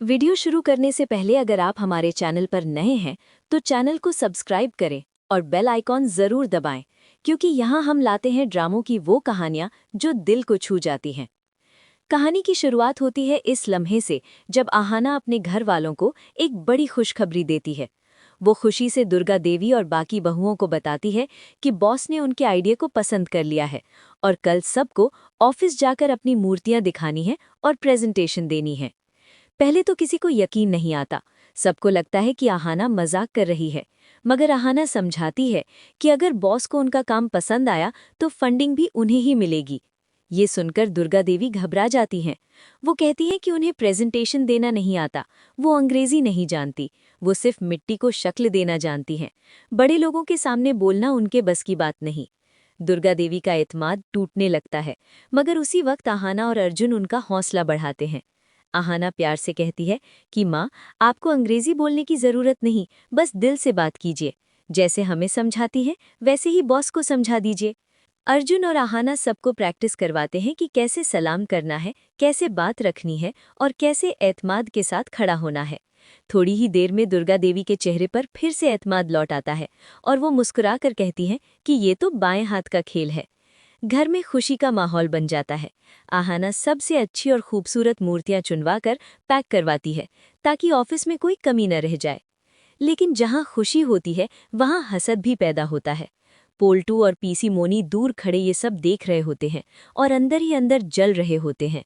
Video शुरू करने से पहले अगर आप हमारे चैनल पर नए हैं तो चैनल को सब्सक्राइब करें और बेल आइकॉन जरूर दबाएं, क्योंकि यहाँ हम लाते हैं ड्रामों की वो कहानियाँ जो दिल को छू जाती हैं। कहानी की शुरुआत होती है इस लम्हे से जब आहाना अपने घर वालों को एक बड़ी खुशखबरी देती है। वो खुशी से दुर्गा देवी और बाकी बहुओं को बताती है कि बॉस ने उनके आइडिया को पसंद कर लिया है और कल सबको ऑफिस जाकर अपनी मूर्तियां दिखानी है और प्रेजेंटेशन देनी है। पहले तो किसी को यकीन नहीं आता, सबको लगता है कि आहाना मजाक कर रही है। मगर आहाना समझाती है कि अगर बॉस को उनका काम पसंद आया तो फंडिंग भी उन्हें ही मिलेगी। ये सुनकर दुर्गा देवी घबरा जाती हैं। वो कहती हैं कि उन्हें प्रेजेंटेशन देना नहीं आता, वो अंग्रेजी नहीं जानती, वो सिर्फ मिट्टी को शक्ल देना जानती हैं। बड़े लोगों के सामने बोलना उनके बस की बात नहीं। दुर्गा देवी का एतमाद टूटने लगता है, मगर उसी वक्त आहाना और अर्जुन उनका हौसला बढ़ाते हैं। आहाना प्यार से कहती है कि माँ, आपको अंग्रेजी बोलने की जरूरत नहीं, बस दिल से बात कीजिए। जैसे हमें समझाती है वैसे ही बॉस को समझा दीजिए। अर्जुन और आहाना सबको प्रैक्टिस करवाते हैं कि कैसे सलाम करना है, कैसे बात रखनी है और कैसे एतमाद के साथ खड़ा होना है। थोड़ी ही देर में दुर्गा देवी के चेहरे पर फिर से एतमाद लौट आता है और वो मुस्कुराकर कहती हैं कि ये तो बाएं हाथ का खेल है। घर में खुशी का माहौल बन जाता है। आहाना सबसे अच्छी और खूबसूरत मूर्तियां चुनवाकर पैक करवाती है ताकि ऑफिस में कोई कमी न रह जाए। लेकिन जहां खुशी होती है वहां हसद भी पैदा होता है। पोल्टू और पीसी मोनी दूर खड़े ये सब देख रहे होते हैं और अंदर ही अंदर जल रहे होते हैं।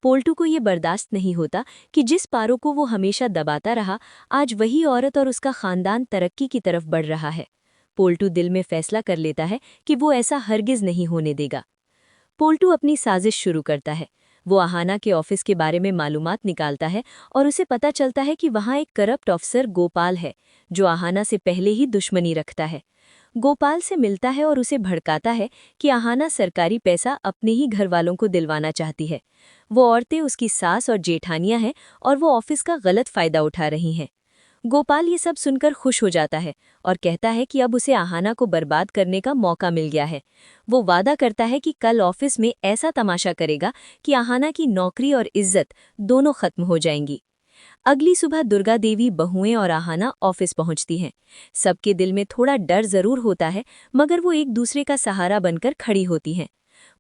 पोल्टू को ये बर्दाश्त नहीं होता कि जिस पारो को वो हमेशा दबाता रहा, आज वही औरत और उसका खानदान तरक्की की तरफ बढ़ रहा है। पोल्टू दिल में फैसला कर लेता है कि वो ऐसा हरगिज नहीं होने देगा। पोल्टू अपनी साजिश शुरू करता है। वो आहाना के ऑफिस के बारे में मालूमात निकालता है और उसे पता चलता है कि वहाँ एक करप्ट ऑफिसर गोपाल है जो आहाना से पहले ही दुश्मनी रखता है। गोपाल से मिलता है और उसे भड़काता है कि आहाना सरकारी पैसा अपने ही घर वालों को दिलवाना चाहती है। वो औरतें उसकी सास और जेठानियां हैं और वो ऑफिस का गलत फायदा उठा रही हैं। गोपाल ये सब सुनकर खुश हो जाता है और कहता है कि अब उसे आहाना को बर्बाद करने का मौका मिल गया है। वो वादा करता है कि कल ऑफिस में ऐसा तमाशा करेगा कि आहाना की नौकरी और इज्जत दोनों खत्म हो जाएंगी। अगली सुबह दुर्गा देवी, बहुएं और आहाना ऑफिस पहुंचती हैं। सबके दिल में थोड़ा डर जरूर होता है, मगर वो एक दूसरे का सहारा बनकर खड़ी होती हैं।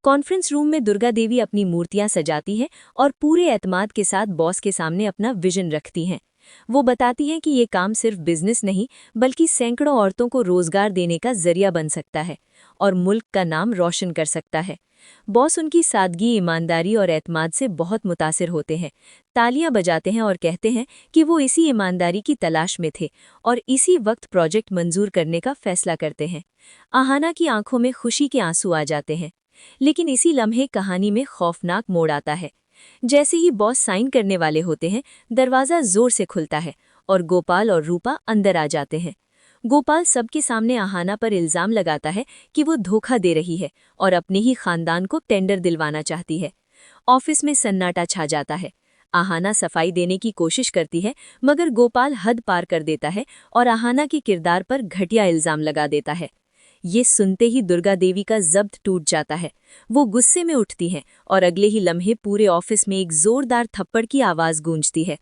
कॉन्फ्रेंस रूम में दुर्गा देवी अपनी मूर्तियां सजाती है और पूरे एतमाद के साथ बॉस के सामने अपना विजन रखती हैं। वो बताती हैं कि ये काम सिर्फ बिजनेस नहीं बल्कि सैकड़ों औरतों को रोजगार देने का जरिया बन सकता है और मुल्क का नाम रोशन कर सकता है। बॉस उनकी सादगी, ईमानदारी और एतमाद से बहुत मुतासिर होते हैं, तालियां बजाते हैं और कहते हैं कि वो इसी ईमानदारी की तलाश में थे और इसी वक्त प्रोजेक्ट मंजूर करने का फैसला करते हैं। आहाना की आंखों में खुशी के आंसू आ जाते हैं। लेकिन इसी लम्हे कहानी में खौफनाक मोड़ आता है। जैसे ही बॉस साइन करने वाले होते हैं, दरवाज़ा जोर से खुलता है और गोपाल और रूपा अंदर आ जाते हैं। गोपाल सबके सामने आहाना पर इल्ज़ाम लगाता है कि वो धोखा दे रही है और अपने ही खानदान को टेंडर दिलवाना चाहती है। ऑफिस में सन्नाटा छा जाता है। आहाना सफाई देने की कोशिश करती है, मगर गोपाल हद पार कर देता है और आहाना के किरदार पर घटिया इल्ज़ाम लगा देता है। ये सुनते ही दुर्गा देवी का जब्त टूट जाता है। वो गुस्से में उठती हैं और अगले ही लम्हे पूरे ऑफिस में एक जोरदार थप्पड़ की आवाज गूंजती है।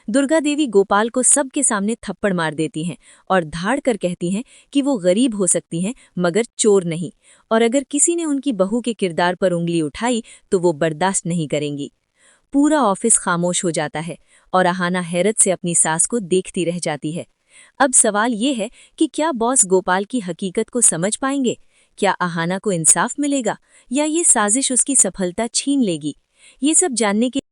दुर्गा देवी गोपाल को सबके सामने थप्पड़ मार देती हैं और धाड़ कर कहती हैं कि वो गरीब हो सकती हैं मगर चोर नहीं, और अगर किसी ने उनकी बहू के किरदार पर उंगली उठाई तो वो बर्दाश्त नहीं करेंगी। पूरा ऑफिस खामोश हो जाता है और आहाना हैरत से अपनी सास को देखती रह जाती है। अब सवाल ये है कि क्या बॉस गोपाल की हकीकत को समझ पाएंगे? क्या आहाना को इंसाफ मिलेगा या ये साजिश उसकी सफलता छीन लेगी? ये सब जानने के